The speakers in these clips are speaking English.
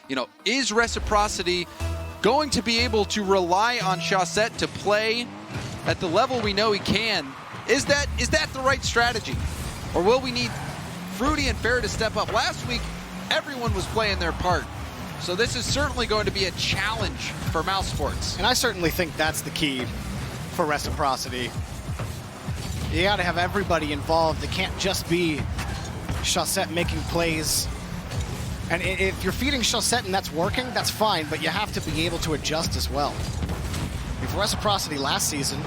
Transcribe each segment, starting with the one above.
You know, is Reciprocity going to be able to rely on Chaussette to play at the level we know he can? Is that the right strategy? Or will we need Fruity and Fair to step up? Last week, everyone was playing their part. So this is certainly going to be a challenge for Mousesports. And I certainly think that's the key for Reciprocity. You got to have everybody involved. It can't just be Chaussette making plays. And if you're feeding Chaussette and that's working, that's fine, but you have to be able to adjust as well. For Reciprocity last season,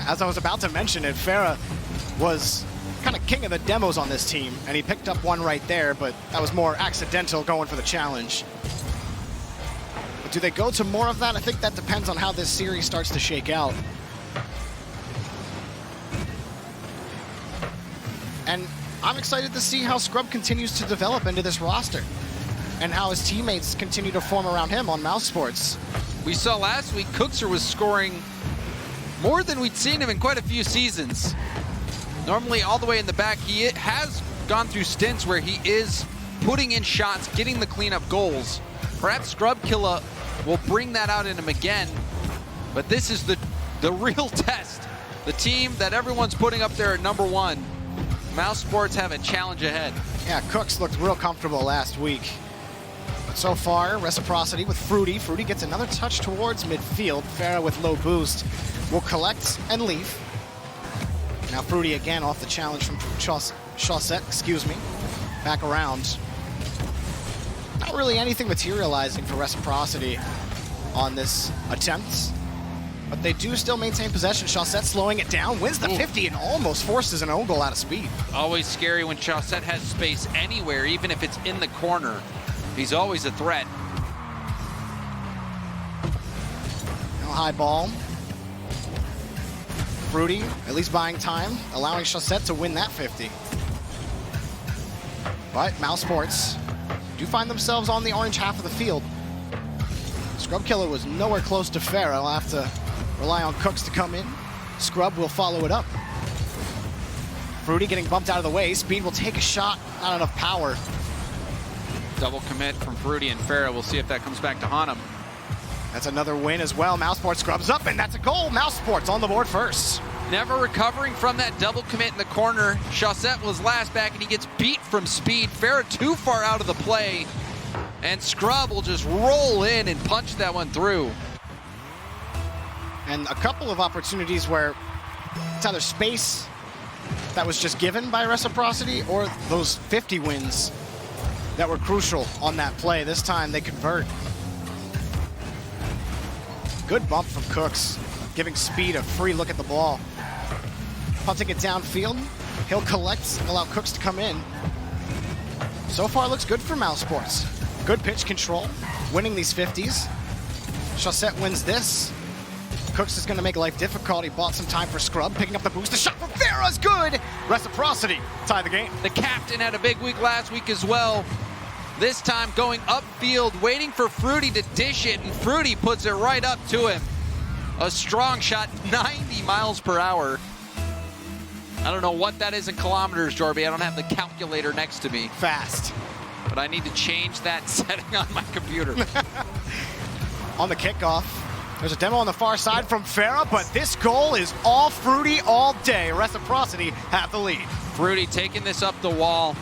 as I was about to mention it, Farah was kind of king of the demos on this team, and he picked up one right there, but that was more accidental going for the challenge. But do they go to more of that? I think that depends on how this series starts to shake out. And I'm excited to see how Scrub continues to develop into this roster and how his teammates continue to form around him on Mousesports. We saw last week Cookser was scoring more than we'd seen him in quite a few seasons. Normally all the way in the back. He has gone through stints where he is putting in shots, getting the cleanup goals. Perhaps Scrub Killa will bring that out in him again, but this is the real test. The team that everyone's putting up there at #1. Mousesports have a challenge ahead. Yeah, Cooks looked real comfortable last week. But so far, Reciprocity with Fruity. Fruity gets another touch towards midfield. Farah with low boost will collect and leave. Now Fruity again off the challenge from Chaussette, excuse me. Back around. Not really anything materializing for Reciprocity on this attempt. But they do still maintain possession. Chaussette slowing it down, wins the 50 and almost forces an own goal out of speed. Always scary when Chaussette has space anywhere, even if it's in the corner. He's always a threat. No high ball. Fruity, at least buying time, allowing Chaussette to win that 50. But Mousesports do find themselves on the orange half of the field. Scrub Killa was nowhere close to Farah. I'll have to rely on Cooks to come in. Scrub will follow it up. Fruity getting bumped out of the way. Speed will take a shot, not enough power. Double commit from Fruity and Farah. We'll see if that comes back to haunt him. That's another win as well. Mousesports scrubs up, and that's a goal. Mousesports on the board first. Never recovering from that double commit in the corner. Chaussette was last back, and he gets beat from speed. Farah too far out of the play, and Scrub will just roll in and punch that one through. And a couple of opportunities where it's either space that was just given by Reciprocity or those 50 wins that were crucial on that play. This time they convert. Good bump from Cooks, giving Speed a free look at the ball. Punting it downfield, he'll collect, allow Cooks to come in. So far looks good for Mousesports. Good pitch control, winning these 50s. Chaussette wins this. Cooks is gonna make life difficult. He bought some time for Scrub, picking up the boost. The shot from Farah's good! Reciprocity tie the game. The captain had a big week last week as well. This time going upfield, waiting for Fruity to dish it, and Fruity puts it right up to him. A strong shot, 90 miles per hour. I don't know what that is in kilometers, Jorby. I don't have the calculator next to me. Fast. But I need to change that setting on my computer. On the kickoff, there's a demo on the far side from Farah, but this goal is all Fruity all day. Reciprocity have the lead. Fruity taking this up the wall.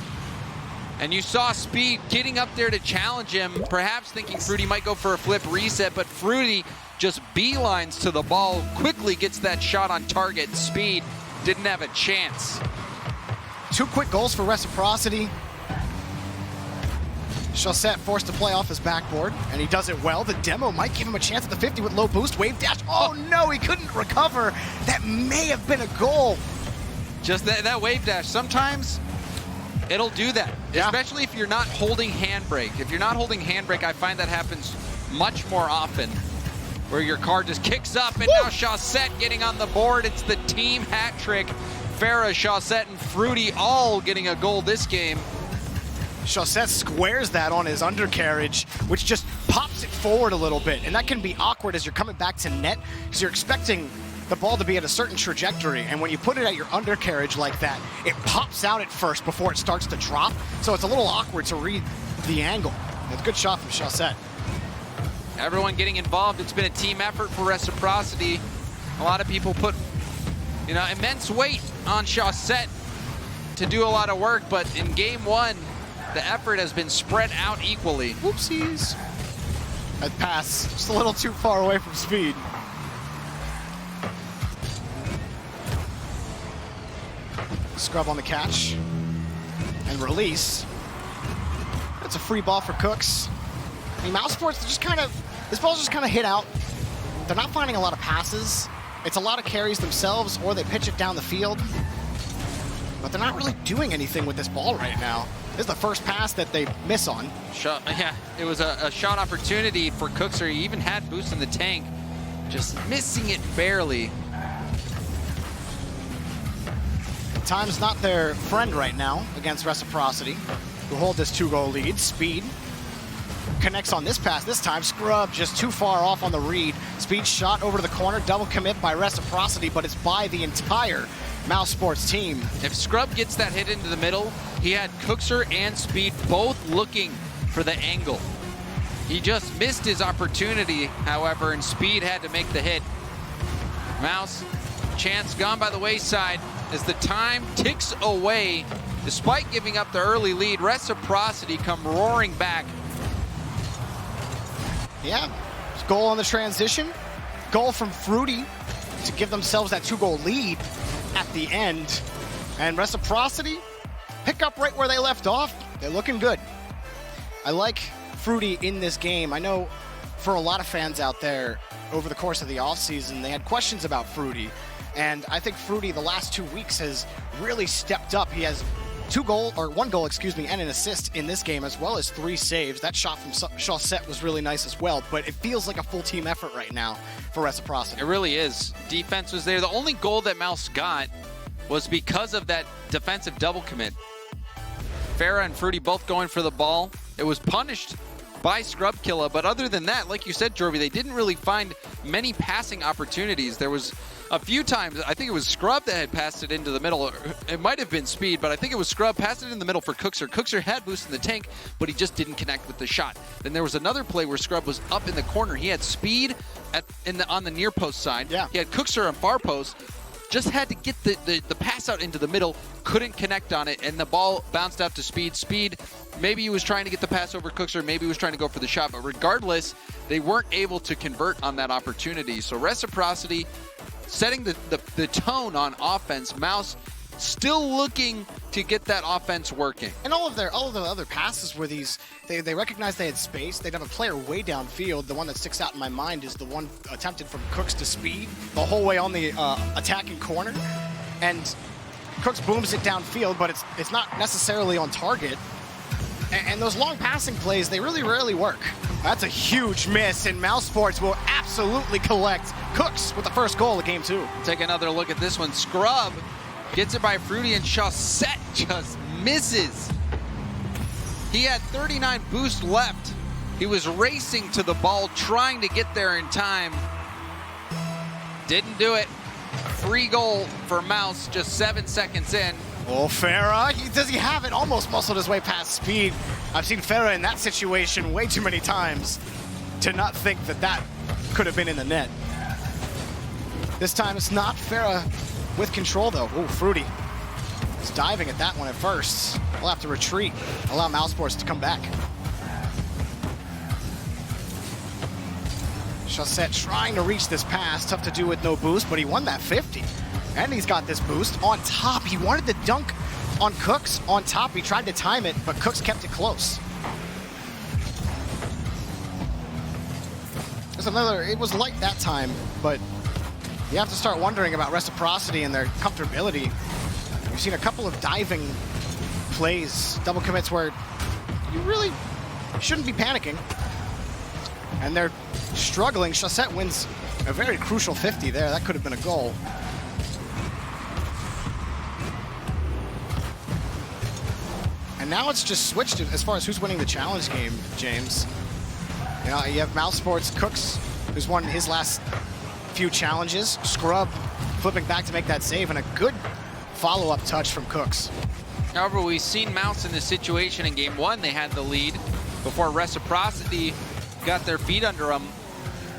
And you saw Speed getting up there to challenge him, perhaps thinking Fruity might go for a flip reset, but Fruity just beelines to the ball, quickly gets that shot on target. Speed didn't have a chance. 2 quick goals for Reciprocity. Chaussette forced to play off his backboard, and he does it well. The demo might give him a chance at the 50 with low boost, wave dash. Oh no, he couldn't recover. That may have been a goal. Just that wave dash, sometimes it'll do that, especially if you're not holding handbrake. If you're not holding handbrake, I find that happens much more often, where your car just kicks up, and now Chaussette getting on the board. It's the team hat trick. Farah, Chaussette, and Fruity all getting a goal this game. Chaussette squares that on his undercarriage, which just pops it forward a little bit, and that can be awkward as you're coming back to net, because you're expecting the ball to be at a certain trajectory, and when you put it at your undercarriage like that, it pops out at first before it starts to drop, so it's a little awkward to read the angle. It's a good shot from Chaussette. Everyone getting involved. It's been a team effort for Reciprocity. A lot of people put, immense weight on Chaussette to do a lot of work, but in game one, the effort has been spread out equally. Whoopsies. That pass just a little too far away from Speed. Scrub on the catch and release. That's a free ball for Cooks. I mean, Mousesports this ball's just kind of hit out. They're not finding a lot of passes. It's a lot of carries themselves, or they pitch it down the field. But they're not really doing anything with this ball right now. This is the first pass that they miss on. Yeah, it was a shot opportunity for Cookser. He even had boost in the tank, just missing it barely. Time's not their friend right now against Reciprocity, who hold this 2-goal lead. Speed connects on this pass this time. Scrub just too far off on the read. Speed shot over to the corner. Double commit by Reciprocity, but it's by the entire Mousesports team. If Scrub gets that hit into the middle, he had Cookser and Speed both looking for the angle. He just missed his opportunity, however, and Speed had to make the hit. Mouse, chance gone by the wayside as the time ticks away. Despite giving up the early lead, Reciprocity come roaring back. Yeah, goal on the transition. Goal from Fruity to give themselves that 2-goal lead at the end. And Reciprocity pick up right where they left off. They're looking good. I like Fruity in this game. I know for a lot of fans out there over the course of the offseason, they had questions about Fruity. And I think Fruity the last 2 weeks has really stepped up. He has 1 goal, and an assist in this game, as well as 3 saves. That shot from Chaussette was really nice as well, but it feels like a full team effort right now for Reciprocity. It really is. Defense was there. The only goal that Mouse got was because of that defensive double commit. Farah and Fruity both going for the ball. It was punished by Scrubkilla, but other than that, like you said, Jorby, they didn't really find many passing opportunities. There was a few times, I think it was Scrub that had passed it into the middle. It might have been Speed, but I think it was Scrub passed it in the middle for Cookser. Cookser had boost in the tank, but he just didn't connect with the shot. Then there was another play where Scrub was up in the corner. He had Speed on the near post side. Yeah. He had Cookser on far post. Just had to get the pass out into the middle, couldn't connect on it, and the ball bounced out to Speed. Speed, maybe he was trying to get the pass over Cookser, maybe he was trying to go for the shot, but regardless, they weren't able to convert on that opportunity. So Reciprocity setting the tone on offense. Mouse still looking to get that offense working. And all of the other passes were these, they recognized they had space. They'd have a player way downfield. The one that sticks out in my mind is the one attempted from Cooks to Speed, the whole way on the attacking corner. And Cooks booms it downfield, but it's not necessarily on target. And those long passing plays, they really rarely work. That's a huge miss, and Mousesports will absolutely collect. Cooks with the first goal of game 2. Take another look at this one. Scrub gets it by Fruity, and Chaussette just misses. He had 39 boost left. He was racing to the ball, trying to get there in time. Didn't do it. Free goal for Mouse just 7 seconds in. Oh, Farah, does he have it? Almost muscled his way past Speed. I've seen Farah in that situation way too many times to not think that could have been in the net. This time it's not. Farah with control though. Ooh, Fruity. He's diving at that one at first. We'll have to retreat, allow Mousesports to come back. Chaussette trying to reach this pass. Tough to do with no boost, but he won that 50. And he's got this boost on top. He wanted the dunk on Cooks on top. He tried to time it, but Cooks kept it close. There's another, it was light that time, but you have to start wondering about Reciprocity and their comfortability. We've seen a couple of diving plays, double commits where you really shouldn't be panicking. And they're struggling. Chaussette wins a very crucial 50 there. That could have been a goal. And now it's just switched as far as who's winning the challenge game, James. You know, you have Mousesports Cooks, who's won his last few challenges. Scrub flipping back to make that save, and a good follow-up touch from Cooks. However, we've seen Mouse in this situation in game 1. They had the lead, before Reciprocity got their feet under them,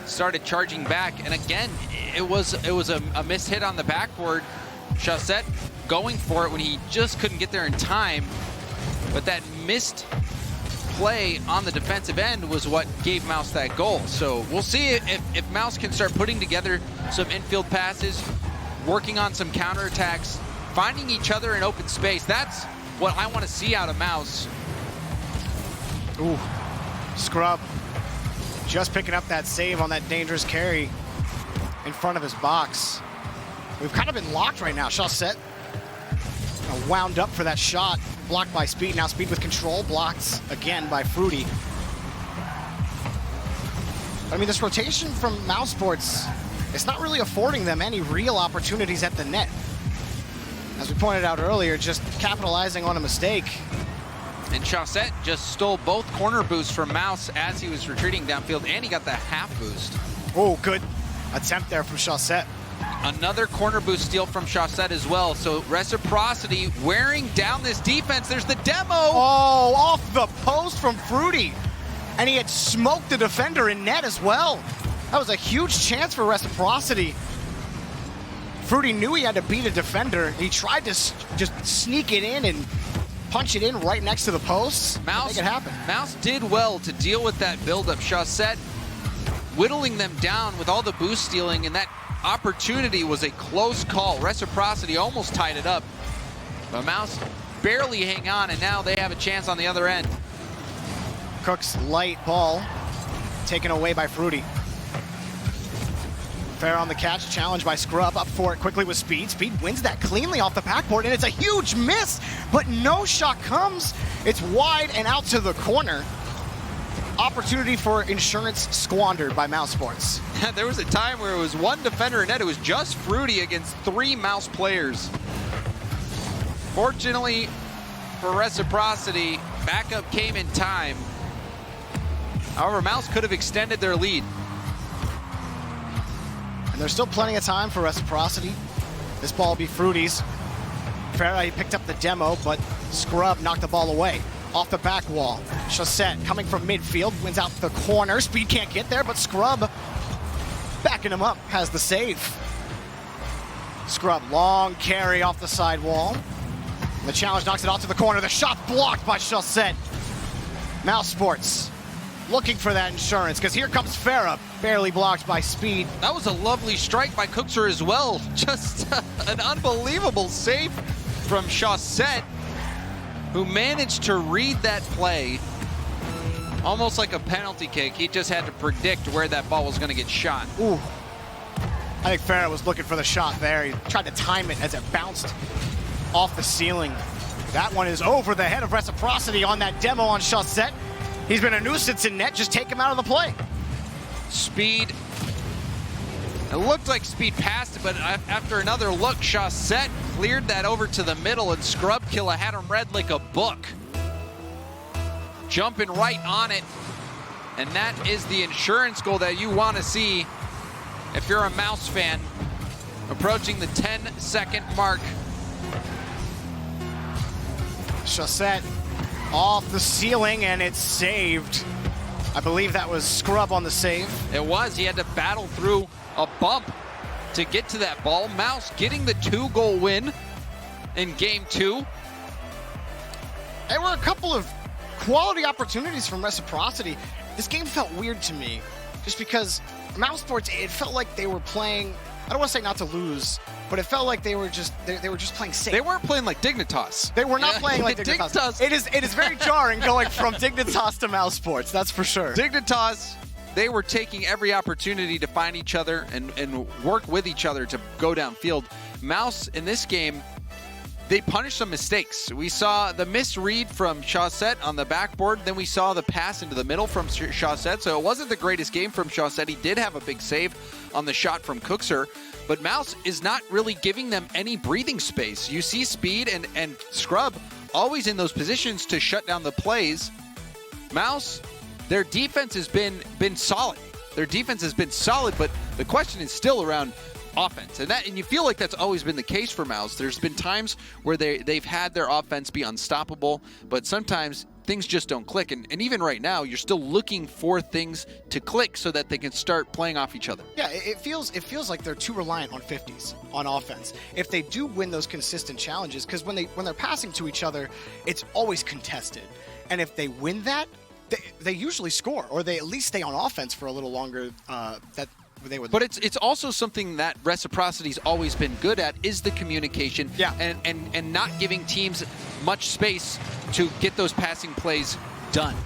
started charging back. And again, it was a missed hit on the backboard. Chaussette going for it when he just couldn't get there in time. But that missed play on the defensive end was what gave Mouz that goal. So we'll see if Mouz can start putting together some infield passes, working on some counterattacks, finding each other in open space. That's what I want to see out of Mouz. Ooh, Scrub just picking up that save on that dangerous carry in front of his box. We've kind of been locked right now. Chaussette wound up for that shot, blocked by Speed. Now Speed with control, blocked again by Fruity. I mean, this rotation from Mousesports, it's not really affording them any real opportunities at the net. As we pointed out earlier, just capitalizing on a mistake. And Chaussette just stole both corner boosts from Mouz as he was retreating downfield, and he got the half boost. Oh, good attempt there from Chaussette. Another corner boost steal from Chaussette as well. So Reciprocity wearing down this defense. There's the demo. Oh, off the post from Fruity. And he had smoked the defender in net as well. That was a huge chance for Reciprocity. Fruity knew he had to beat a defender. He tried to just sneak it in and punch it in right next to the posts. Make it happen. Mouz did well to deal with that buildup. Chaussette whittling them down with all the boost stealing, and that opportunity was a close call. Reciprocity almost tied it up, but Mouz barely hang on, and now they have a chance on the other end. Cook's light ball taken away by Fruity. Fair on the catch, challenged by Scrub, up for it quickly with Speed. Speed wins that cleanly off the backboard, and it's a huge miss, but no shot comes. It's wide and out to the corner. Opportunity for insurance squandered by Mousesports. There was a time where it was one defender in net. It was just Fruity against 3 Mouz players. Fortunately for Reciprocity, backup came in time. However, Mouz could have extended their lead. And there's still plenty of time for Reciprocity. This ball will be Fruity's. Farah picked up the demo, but Scrub knocked the ball away. Off the back wall. Chaussette coming from midfield, wins out the corner. Speed can't get there, but Scrub backing him up, has the save. Scrub, long carry off the side wall. The challenge knocks it off to the corner. The shot blocked by Chaussette. Mousesports looking for that insurance, because here comes Farah, barely blocked by Speed. That was a lovely strike by Cookser as well. Just an unbelievable save from Chaussette, who managed to read that play almost like a penalty kick. He just had to predict where that ball was going to get shot. Ooh. I think Farah was looking for the shot there. He tried to time it as it bounced off the ceiling. That one is over the head of Reciprocity on that demo on Chaussette. He's been a nuisance in net. Just take him out of the play. Speed. It looked like Speed passed it, but after another look, Chaussette cleared that over to the middle, and Scrubkilla had him read like a book. Jumping right on it. And that is the insurance goal that you want to see if you're a Mouz fan. Approaching the 10-second mark. Chaussette off the ceiling, and it's saved. I believe that was Scrub on the save. It was. He had to battle through a bump to get to that ball. Mouz getting the 2-goal win in game 2. There were a couple of quality opportunities from Reciprocity. This game felt weird to me, just because Mousesports, it felt like they were playing, I don't want to say not to lose, but it felt like they were just playing safe. They weren't playing like Dignitas. They were not playing like Dignitas. It is very jarring going from Dignitas to Mousesports, that's for sure. Dignitas, they were taking every opportunity to find each other and work with each other to go downfield. Mouz, in this game, they punished some mistakes. We saw the misread from Chaussette on the backboard. Then we saw the pass into the middle from Chaussette. So it wasn't the greatest game from Chaussette. He did have a big save on the shot from Cookser. But Mouz is not really giving them any breathing space. You see Speed and Scrub always in those positions to shut down the plays. Mouz, their defense has been solid. Their defense has been solid, but the question is still around offense, and you feel like that's always been the case for Mouz. There's been times where they've had their offense be unstoppable, but sometimes things just don't click. And even right now, you're still looking for things to click so that they can start playing off each other. Yeah, it feels like they're too reliant on 50s on offense. If they do win those consistent challenges, because when they're passing to each other, it's always contested. And if they win that, they usually score, or they at least stay on offense for a little longer. But it's also something that Reciprocity's always been good at, is the communication, yeah, and not giving teams much space to get those passing plays done.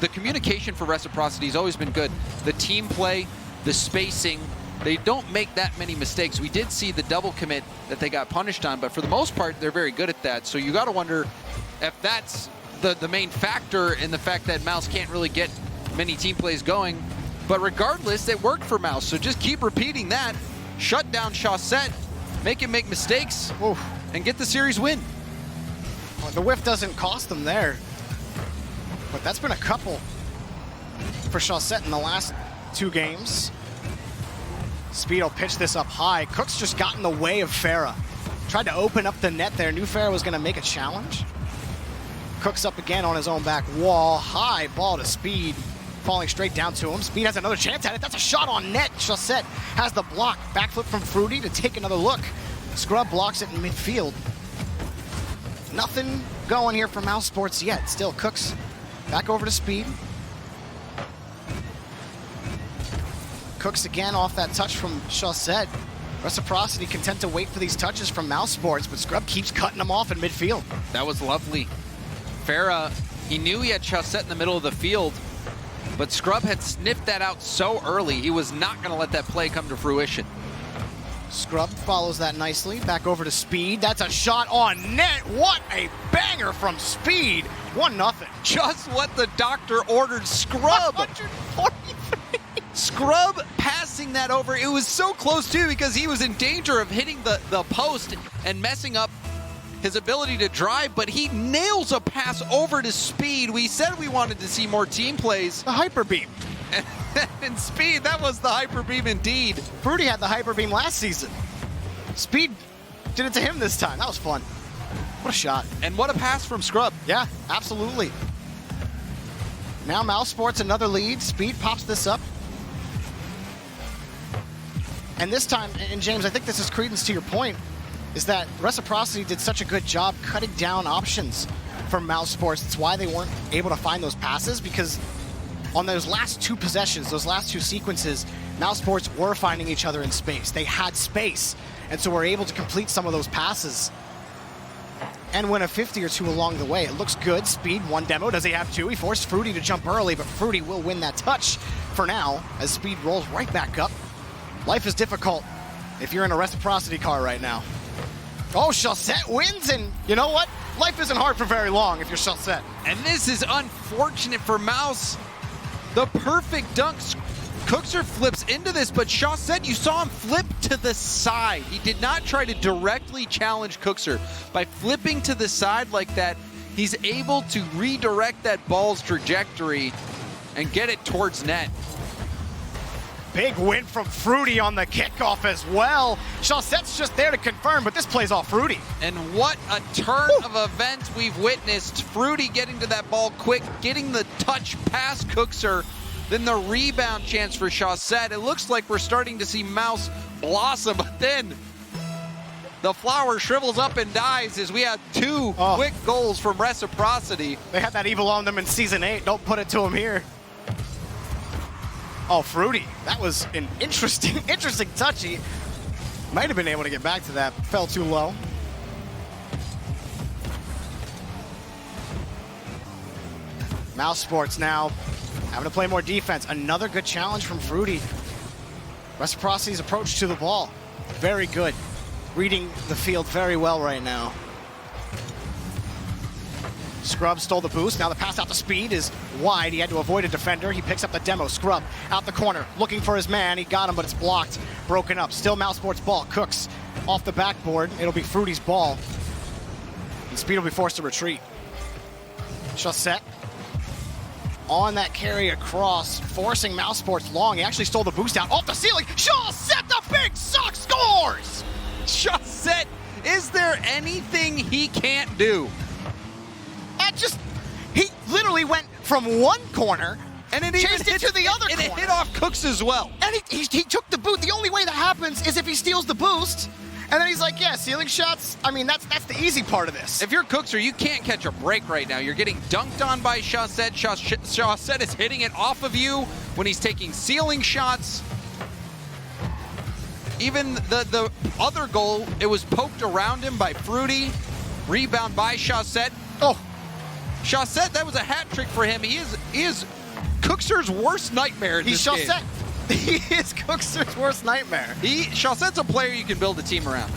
The communication for Reciprocity has always been good. The team play, the spacing, they don't make that many mistakes. We did see the double commit that they got punished on, but for the most part, they're very good at that. So you got to wonder if that's the main factor in the fact that Mouz can't really get many team plays going. But regardless, it worked for Mouz. So just keep repeating that. Shut down Chaussette, make him make mistakes, and get the series win. Well, the whiff doesn't cost them there. But that's been a couple for Chaussette in the last 2 games. Speed will pitch this up high. Cook's just got in the way of Farah. Tried to open up the net there. Knew Farah was going to make a challenge. Cook's up again on his own back wall. High ball to Speed. Falling straight down to him. Speed has another chance at it. That's a shot on net. Chaussette has the block. Backflip from Fruity to take another look. Scrub blocks it in midfield. Nothing going here for Mousesports yet. Still Cooks back over to Speed. Cooks again off that touch from Chaussette. Reciprocity content to wait for these touches from Mousesports, but Scrub keeps cutting them off in midfield. That was lovely. Farah, he knew he had Chaussette in the middle of the field, but Scrub had sniffed that out so early, he was not going to let that play come to fruition. Scrub follows that nicely. Back over to Speed. That's a shot on net. What a banger from Speed. 1-0. Just what the doctor ordered. Scrub. 143. Scrub passing that over. It was so close, too, because he was in danger of hitting the post and messing up his ability to drive, but he nails a pass over to Speed. We said we wanted to see more team plays. The hyper beam. And Speed, that was the hyper beam indeed. Fruity had the hyper beam last season. Speed did it to him this time. That was fun. What a shot. And what a pass from Scrub. Yeah, absolutely. Now Mousesports another lead. Speed pops this up. And this time, and James, I think this is credence to your point, is that Reciprocity did such a good job cutting down options for Mousesports. It's why they weren't able to find those passes, because on those last 2 possessions, those last 2 sequences, Mousesports were finding each other in space. They had space, and so were able to complete some of those passes and win a 50 or 2 along the way. It looks good. Speed, 1 demo. Does he have 2? He forced Fruity to jump early, but Fruity will win that touch for now as Speed rolls right back up. Life is difficult if you're in a Reciprocity car right now. Oh, Chaussette wins, and you know what? Life isn't hard for very long if you're Chaussette. And this is unfortunate for Mouz. The perfect dunk. Cookser flips into this, but Chaussette, you saw him flip to the side. He did not try to directly challenge Cookser. By flipping to the side like that, he's able to redirect that ball's trajectory and get it towards net. Big win from Fruity on the kickoff as well. Chaussette's just there to confirm, but this plays off Fruity. And what a turn of events we've witnessed. Fruity getting to that ball quick, getting the touch past Cookser, then the rebound chance for Chaussette. It looks like we're starting to see Mouz blossom, but then the flower shrivels up and dies as we have 2 quick goals from Reciprocity. They had that evil on them in Season 8. Don't put it to them here. Oh, Fruity. That was an interesting touch. He might have been able to get back to that. Fell too low. Mousesports now having to play more defense. Another good challenge from Fruity. Reciprocity's approach to the ball, very good. Reading the field very well right now. Scrub stole the boost. Now the pass out to Speed is wide. He had to avoid a defender. He picks up the demo. Scrub out the corner, looking for his man. He got him, but it's blocked. Broken up. Still Mousesports ball. Cooks off the backboard. It'll be Fruity's ball. And Speed will be forced to retreat. Chaussette on that carry across, forcing Mousesports long. He actually stole the boost out off the ceiling. Chaussette, the big suck, scores! Chaussette, Is there anything he can't do? At literally went from one corner And it chased it to the other and corner. it hit off Cooks as well. And he took the boot. The only way that happens is if he steals the boost. And then he's like, yeah, ceiling shots. I mean, that's the easy part of this. If you're Cookser, you can't catch a break right now. You're getting dunked on by Chaussette. Chaussette is hitting it off of you when he's taking ceiling shots. Even the other goal, it was poked around him by Fruity. Rebound by Chaussette. Oh, Chaussette, that was a hat trick for him. He is Cookser's worst nightmare in he's this game. Chaussette. He is Cookster's worst nightmare. Chaussette's a player you can build a team around.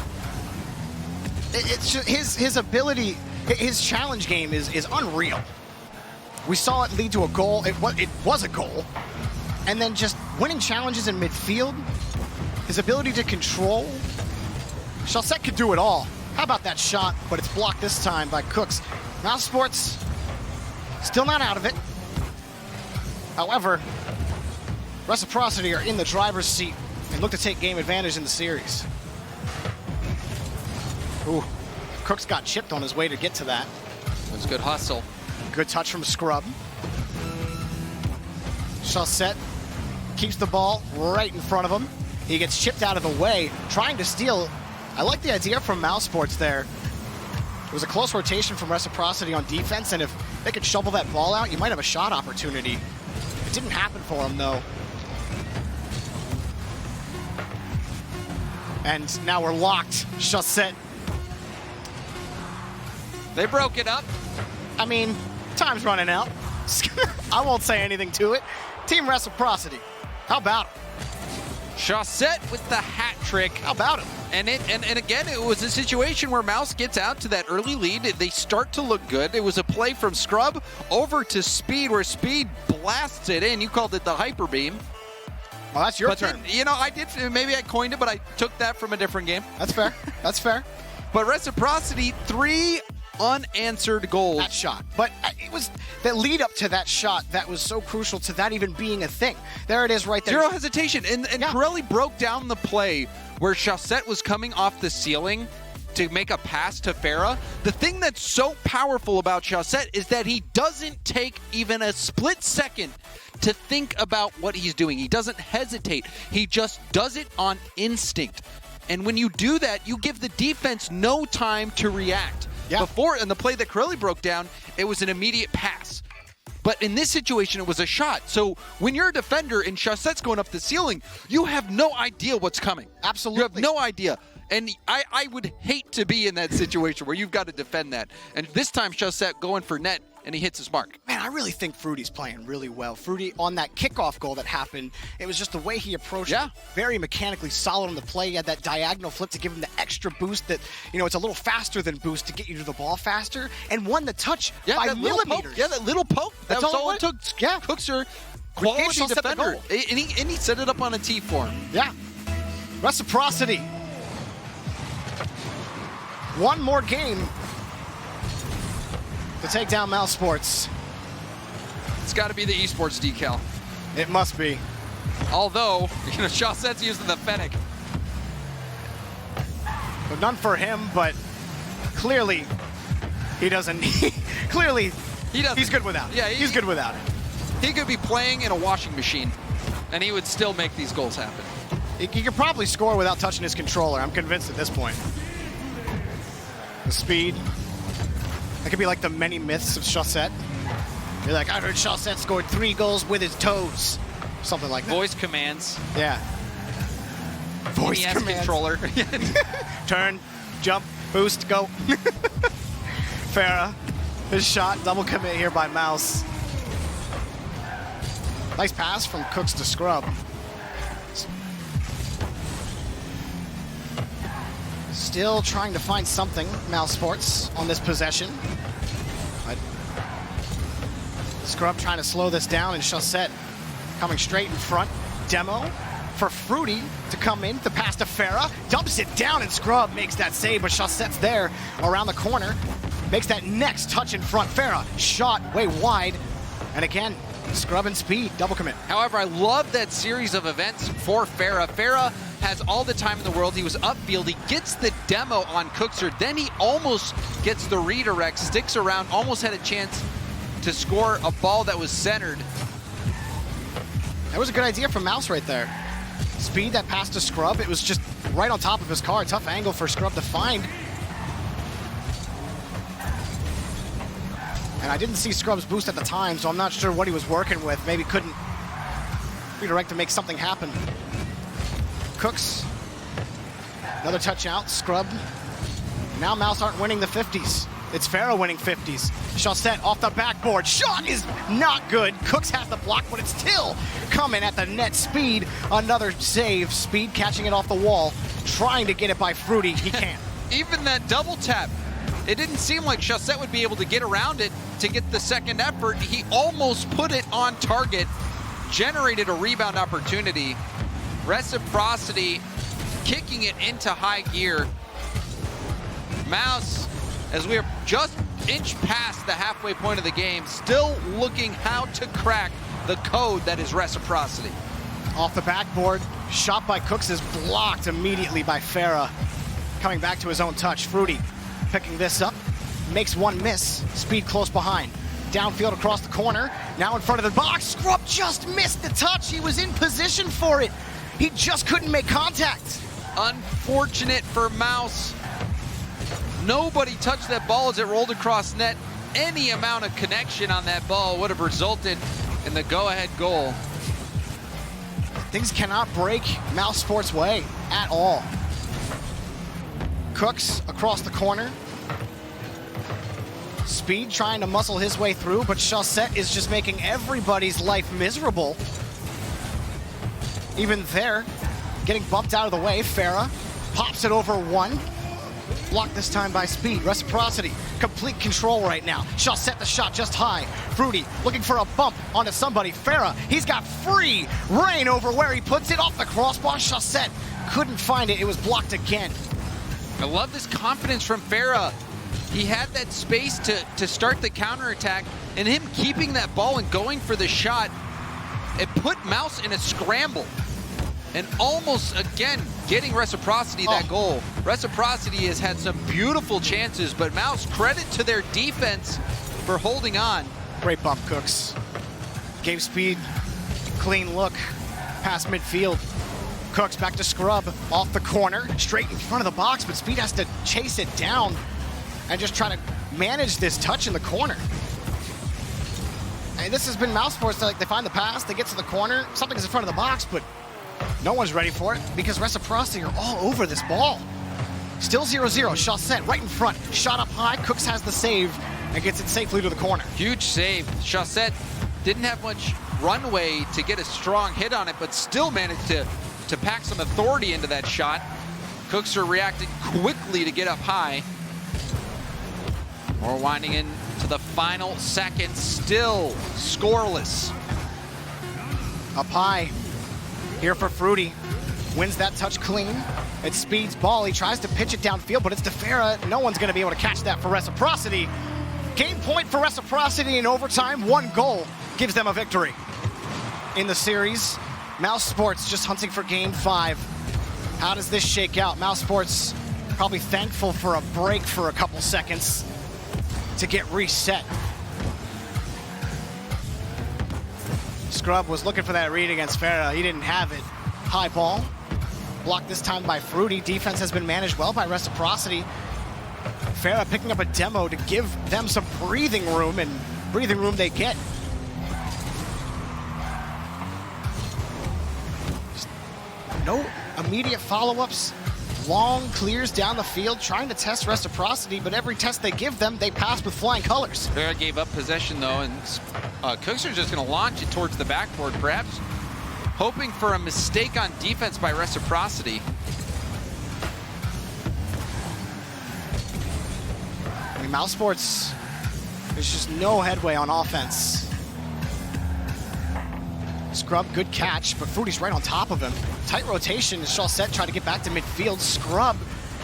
It's just his ability, his challenge game is unreal. We saw it lead to a goal. It was a goal. And then just winning challenges in midfield, his ability to control. Chaussette could do it all. How about that shot? But it's blocked this time by Cooks. Mousesports still not out of it. However, Reciprocity are in the driver's seat and look to take game advantage in the series. Ooh, Cooks got chipped on his way to get to that. It was good hustle. Good touch from Scrub. Chaussette keeps the ball right in front of him. He gets chipped out of the way, trying to steal. I like the idea from Mousesports there. It was a close rotation from Reciprocity on defense, and if they could shovel that ball out, you might have a shot opportunity. It didn't happen for him, though. And now we're locked. Chaussette. They broke it up. I mean, time's running out. I won't say anything to it. Team Reciprocity. How about it? Chaussette with the hat trick. How about it? And again, it was a situation where Mouse gets out to that early lead. They start to look good. It was a play from Scrub over to Speed, where Speed blasts it in. You called it the hyper beam. Well, that's your But turn. then, I did. Maybe I coined it, but I took that from a different game. That's fair. That's fair. But Reciprocity, 3 unanswered goals. That shot. But it was the lead up to that shot that was so crucial to that even being a thing. There it is right there. Zero hesitation. And Yeah. Pirelli broke down the play where Chaussette was coming off the ceiling to make a pass to Farah. The thing that's so powerful about Chaussette is that he doesn't take even a split second to think about what he's doing. He doesn't hesitate. He just does it on instinct. And when you do that, you give the defense no time to react. Yeah. Before, in the play that Pirelli broke down, it was an immediate pass. But in this situation, it was a shot. So when you're a defender and Chaussette's going up the ceiling, you have no idea what's coming. Absolutely. You have no idea. And I would hate to be in that situation where you've got to defend that. And this time, Chaussette going for net, and he hits his mark. Man, I really think Fruity's playing really well. Fruity, on that kickoff goal that happened, it was just the way he approached it. Very mechanically solid on the play. He had that diagonal flip to give him the extra boost that, it's a little faster than boost to get you to the ball faster. And won the touch by that little millimeters. poke. Yeah, that little poke. That's all it took. Yeah. Cookser, quality Chaussette the defender. goal. And he set it up on a tee for him. Yeah. Reciprocity. One more game to take down Mousesports. It's got to be the esports decal. It must be. Although, Chaussette's using the Fennec. But none for him, but clearly he doesn't. Clearly He doesn't. he's good without it. Yeah, he's good without it. He could be playing in a washing machine, and he would still make these goals happen. He could probably score without touching his controller. I'm convinced at this point. The speed. That could be like the many myths of Chaussette. You're like, I heard Chaussette scored 3 goals with his toes. Something like that. Voice commands. Yeah. Voice NES commands. controller. Turn, jump, boost, go. Farah, his shot, double commit here by Mouse. Nice pass from Cooks to Scrub. Still trying to find something, Mousesports, on this possession. But Scrub trying to slow this down, and Chaussette coming straight in front. Demo for Fruity to come in. The pass to Farah, dumps it down, and Scrub makes that save, but Chaussette's there around the corner. Makes that next touch in front. Farah, shot way wide. And again, Scrub and speed, double commit. However, I love that series of events for Farah. Farah has all the time in the world. He was upfield. He gets the demo on Cookser. Then he almost gets the redirect, sticks around, almost had a chance to score a ball that was centered. That was a good idea from Mouz right there. Speed that pass to Scrub, it was just right on top of his car. Tough angle for Scrub to find. And I didn't see Scrub's boost at the time, so I'm not sure what he was working with. Maybe couldn't redirect to make something happen. Cooks, another touch out, Scrub. Now Mouz aren't winning the 50s. It's Farah winning 50s. Chaussette off the backboard. Shot is not good. Cooks has the block, but it's still coming at the net. Speed, another save. Speed catching it off the wall, trying to get it by Fruity. He can't. Even that double tap, it didn't seem like Chaussette would be able to get around it to get the second effort. He almost put it on target, generated a rebound opportunity. Reciprocity kicking it into high gear. Mouz, as we are just inch past the halfway point of the game, still looking how to crack the code that is Reciprocity. Off the backboard, shot by Cooks is blocked immediately by Farah. Coming back to his own touch, Fruity picking this up, makes one miss, Speed close behind. Downfield across the corner, now in front of the box. Scrub just missed the touch, he was in position for it. He just couldn't make contact. Unfortunate for Mouz. Nobody touched that ball as it rolled across net. Any amount of connection on that ball would have resulted in the go-ahead goal. Things cannot break Mousesports' way at all. Cooks across the corner. Speed trying to muscle his way through, but Chaussette is just making everybody's life miserable. Even there, getting bumped out of the way. Farah pops it over one. Blocked this time by Speed. Reciprocity, complete control right now. Chaussette the shot just high. Fruity looking for a bump onto somebody. Farah, he's got free reign over where he puts it off the crossbar. Chaussette couldn't find it. It was blocked again. I love this confidence from Farah. He had that space to start the counterattack, and him keeping that ball and going for the shot, it put Mouz in a scramble. And almost, again, getting Reciprocity that goal. Reciprocity has had some beautiful chances, but Mouz, credit to their defense for holding on. Great bump, Cooks. Gave Speed clean look past midfield. Cooks back to Scrub, off the corner, straight in front of the box, but Speed has to chase it down and just try to manage this touch in the corner. And this has been Mousesports. Like, they find the pass, they get to the corner, something's in front of the box, but no one's ready for it because Reciprocity are all over this ball. Still 0-0, Chaussette right in front, shot up high, Cooks has the save and gets it safely to the corner. Huge save. Chaussette didn't have much runway to get a strong hit on it, but still managed to pack some authority into that shot. Cooks are reacting quickly to get up high. We're winding into the final seconds, still scoreless. Up high, here for Fruity. Wins that touch clean. It's Speed's ball. He tries to pitch it downfield, but it's to Farah. No one's going to be able to catch that for Reciprocity. Game point for Reciprocity in overtime. One goal gives them a victory in the series. Mousesports just hunting for game 5. How does this shake out? Mousesports probably thankful for a break for a couple seconds to get reset. Scrub was looking for that read against Farah. He didn't have it. High ball. Blocked this time by Fruity. Defense has been managed well by Reciprocity. Farah picking up a demo to give them some breathing room, and breathing room they get. Just no immediate follow-ups. Long clears down the field, trying to test Reciprocity, but every test they give them, they pass with flying colors. Farah gave up possession, though, and Cooks are just going to launch it towards the backboard, perhaps hoping for a mistake on defense by Reciprocity. I mean, Mousesports, there's just no headway on offense. Scrub, good catch, but Fruity's right on top of him. Tight rotation as Chaussette tried to get back to midfield. Scrub,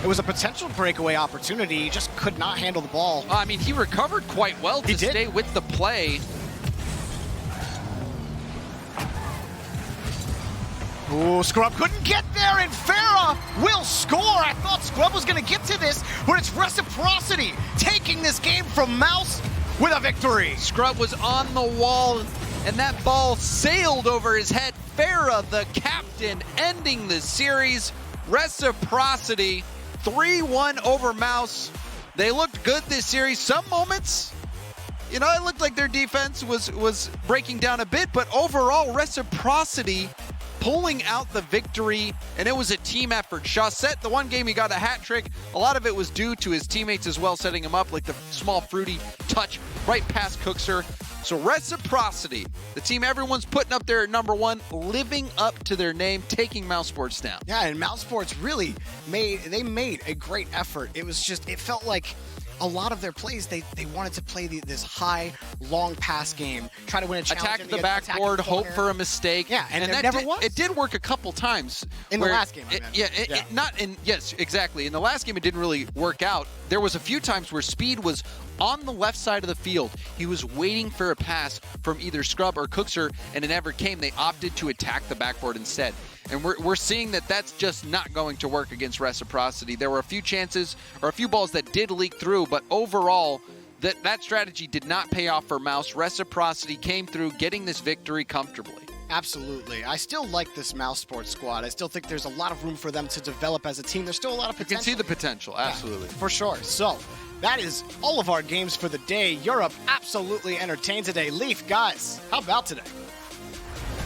it was a potential breakaway opportunity. He just could not handle the ball. I mean, he recovered quite well to stay with the play. Ooh, Scrub couldn't get there, and Farah will score. I thought Scrub was going to get to this, but it's Reciprocity taking this game from Mouz with a victory. Scrub was on the wall, and that ball sailed over his head. Farah, the captain, ending the series. Reciprocity, 3-1 over Mouz. They looked good this series. Some moments, you know, it looked like their defense was breaking down a bit, but overall, Reciprocity pulling out the victory, and it was a team effort. Chaussette, the one game he got a hat trick, a lot of it was due to his teammates as well, setting him up, like the small fruity touch right past Cookser. So Reciprocity, the team everyone's putting up there at #1, living up to their name, taking Mousesports down. Yeah, and Mousesports really made a great effort. It was just, it felt like a lot of their plays, they wanted to play this high, long pass game, try to win a challenge. Attack the backboard, hope for a mistake. Yeah, and that never was. It did work a couple times. In the last game, Exactly. In the last game, it didn't really work out. There was a few times where Speed was on the left side of the field. He was waiting for a pass from either Scrub or Cookser, and it never came. They opted to attack the backboard instead. And we're seeing that that's just not going to work against Reciprocity. There were a few chances or a few balls that did leak through, but overall, that strategy did not pay off for Mouz. Reciprocity came through, getting this victory comfortably. Absolutely. I still like this Mousesports squad. I still think there's a lot of room for them to develop as a team. There's still a lot of potential. You can see the potential, absolutely. Yeah, for sure. So, that is all of our games for the day. Europe absolutely entertained today. Leaf, guys, how about today?